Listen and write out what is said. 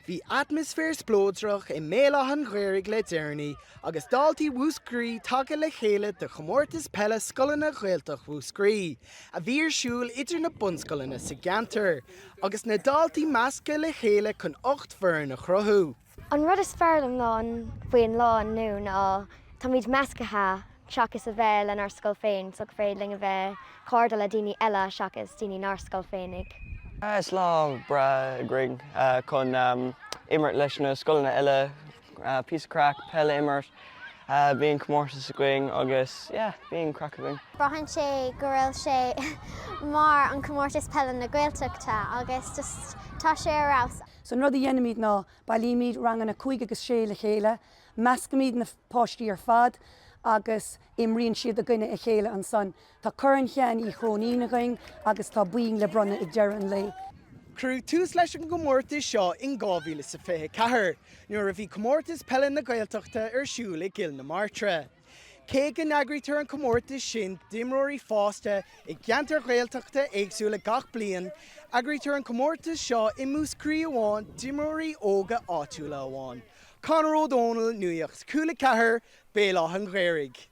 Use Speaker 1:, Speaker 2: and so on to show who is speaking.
Speaker 1: Bhí atmosfér splódrach I méileán ghaeilge le deireadh agus daltaí mhúscraí tagtha le chéile de Comórtas Peile scolanna Ghaeltacht Mhúscraí, a bhí ar siúl idir na bunscolanna sa gceantar, agus na daltaí measca le chéile chun 8 bhur na chruthú.
Speaker 2: An rud is fearlam ná an bhain lá an nún á tá míid meascathe seachas a bheith le nar scoil féin, so go féidir a bheith cardal le daoine eile seachas daoine nar scoil féinnig.
Speaker 3: Is lá bra gring chun immert leis na scoilna eile, piece of crack, peile immert, bíon comórtas a going agus, bíon crack a going.
Speaker 4: Brahan sé go raibh sé mar an Comórtas Peile na Gaeltachta agus just tá sé arás.
Speaker 5: So rud a dhéanamid ná bailíimiid rangan na 5 agus 6 le chéile, meascamid na páistí ar fad agus imríonn siad a gcuine I chéile an son. Tá curann cheann I chrónína going agus tá buin le bronna ag deireadh le.
Speaker 1: Crú tús leis an Comórtas seo in 2024, nuair a bhí Comórtas Peile na Gaeltachta ar siúl I gCill na Mártra. Cé go n-eagraítear an Comórtas sin dimreoirí fásta I gceantar Gaeltachta éagsúla gach bliain, eagraítear an Comórtas seo I Mhúscraí amháin dimreoirí óga áitiúla amháin. Conor O'Donnell, nuacht Cúla4, Béile an Ghaeilge.